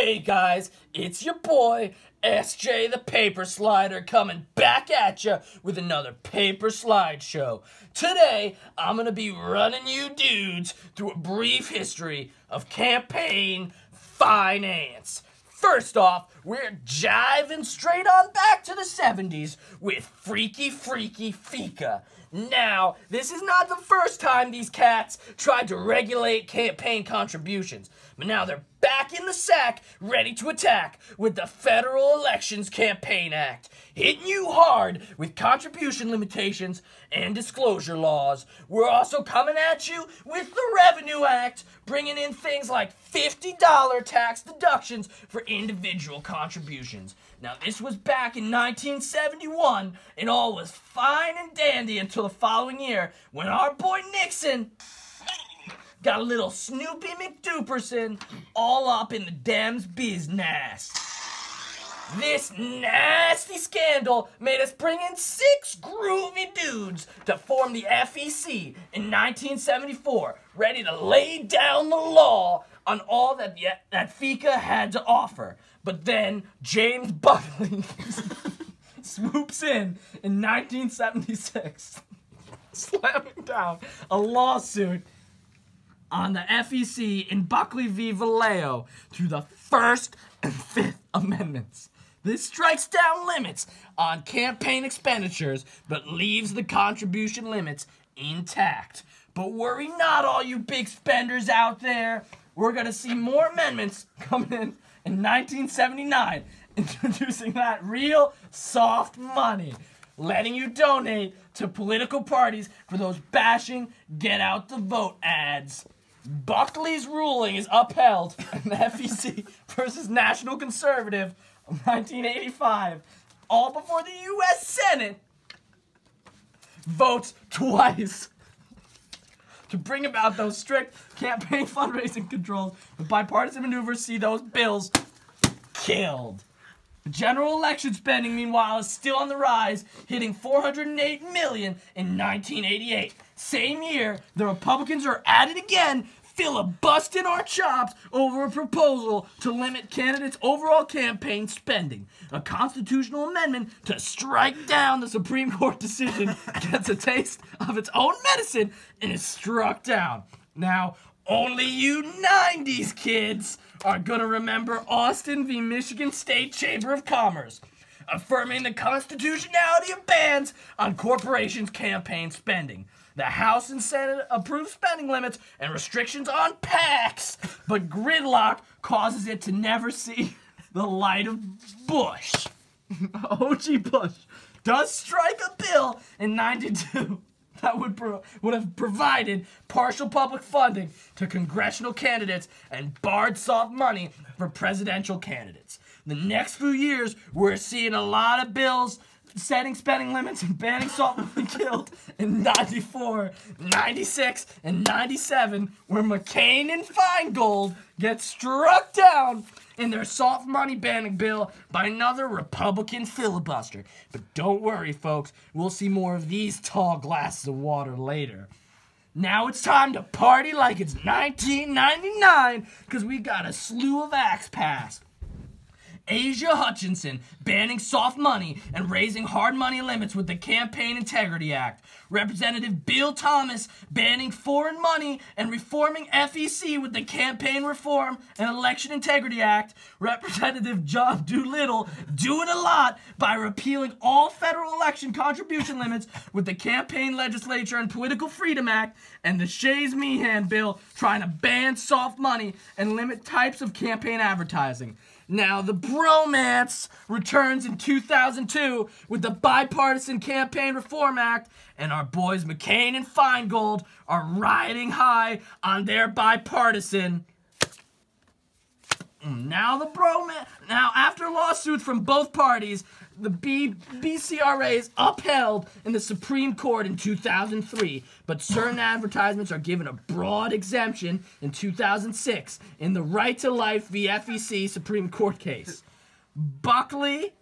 Hey guys, it's your boy, SJ the Paper Slider, coming back at ya with another paper slideshow. Today, I'm gonna be running you dudes through a brief history of campaign finance. First off, we're jiving straight on back to the 70s with Freaky Fika. Now, this is not the first time these cats tried to regulate campaign contributions, but now they're back in the sack, ready to attack with the Federal Elections Campaign Act, hitting you hard with contribution limitations and disclosure laws. We're also coming at you with the Revenue Act, bringing in things like $50 tax deductions for individual contributions. Now, this was back in 1971, and all was fine and dandy until the following year, when our boy Nixon got a little Snoopy McDuperson all up in the Dems' business. This nasty scandal made us bring in 6 groovy dudes to form the FEC in 1974, ready to lay down the law on all that FECA had to offer. But then James Buckley swoops in 1976, slamming down a lawsuit on the FEC in Buckley v. Vallejo through the First and Fifth Amendments. This strikes down limits on campaign expenditures, but leaves the contribution limits intact. But worry not, all you big spenders out there. We're going to see more amendments coming in 1979, introducing that real soft money, letting you donate to political parties for those bashing get out the vote ads. Buckley's ruling is upheld in the FEC versus National Conservative of 1985, all before the U.S. Senate votes twice to bring about those strict campaign fundraising controls. The bipartisan maneuvers see those bills killed. The general election spending, meanwhile, is still on the rise, hitting $408 million in 1988. Same year, the Republicans are at it again, filibustering our chops over a proposal to limit candidates' overall campaign spending. A constitutional amendment to strike down the Supreme Court decision gets a taste of its own medicine and is struck down. Now, only you 90s kids are gonna remember Austin v. Michigan State Chamber of Commerce, affirming the constitutionality of bans on corporations' campaign spending. The House and Senate approve spending limits and restrictions on PACs, but gridlock causes it to never see the light of Bush. O.G. Bush does strike a bill in '92 that would have provided partial public funding to congressional candidates and barred soft money for presidential candidates. The next few years, we're seeing a lot of bills setting spending limits and banning soft money killed in 94, 96, and 97, where McCain and Feingold get struck down in their soft money banning bill by another Republican filibuster. But don't worry, folks, we'll see more of these tall glasses of water later. Now it's time to party like it's 1999, because we got a slew of acts passed. Asa Hutchinson banning soft money and raising hard money limits with the Campaign Integrity Act. Representative Bill Thomas banning foreign money and reforming FEC with the Campaign Reform and Election Integrity Act. Representative John Doolittle doing a lot by repealing all federal election contribution limits with the Campaign Legislature and Political Freedom Act. And the Shays Meehan bill trying to ban soft money and limit types of campaign advertising. Now, the bromance returns in 2002 with the Bipartisan Campaign Reform Act, and our boys McCain and Feingold are riding high on their bipartisan. Now, after lawsuits from both parties, the BCRA is upheld in the Supreme Court in 2003, but certain advertisements are given a broad exemption in 2006 in the Right to Life v. FEC Supreme Court case. Buckley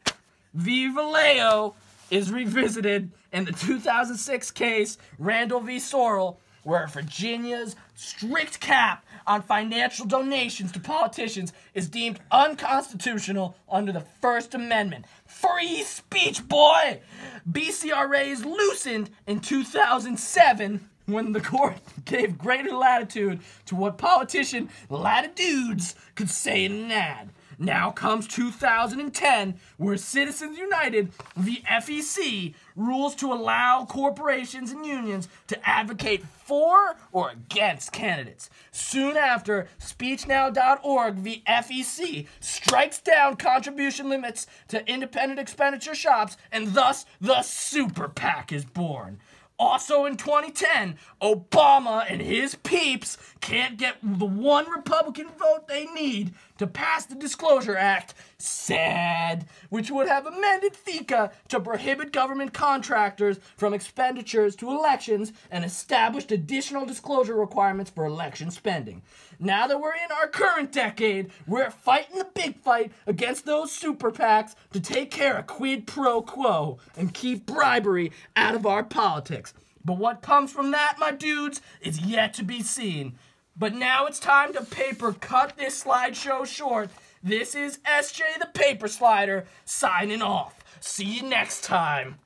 v. Vallejo is revisited in the 2006 case, Randall v. Sorrell, where Virginia's strict cap on financial donations to politicians is deemed unconstitutional under the First Amendment. Free speech, boy! BCRA is loosened in 2007 when the court gave greater latitude to what politician latitudes could say in an ad. Now comes 2010, where Citizens United, the FEC, rules to allow corporations and unions to advocate for or against candidates. Soon after, SpeechNow.org, the FEC, strikes down contribution limits to independent expenditure shops, and thus the Super PAC is born. Also in 2010, Obama and his peeps can't get the one Republican vote they need to pass the Disclosure Act, sad, which would have amended FECA to prohibit government contractors from expenditures to elections and established additional disclosure requirements for election spending. Now that we're in our current decade, we're fighting the big fight against those super PACs to take care of quid pro quo and keep bribery out of our politics. But what comes from that, my dudes, is yet to be seen. But now it's time to paper cut this slideshow short. This is SJ the Paper Slider signing off. See you next time.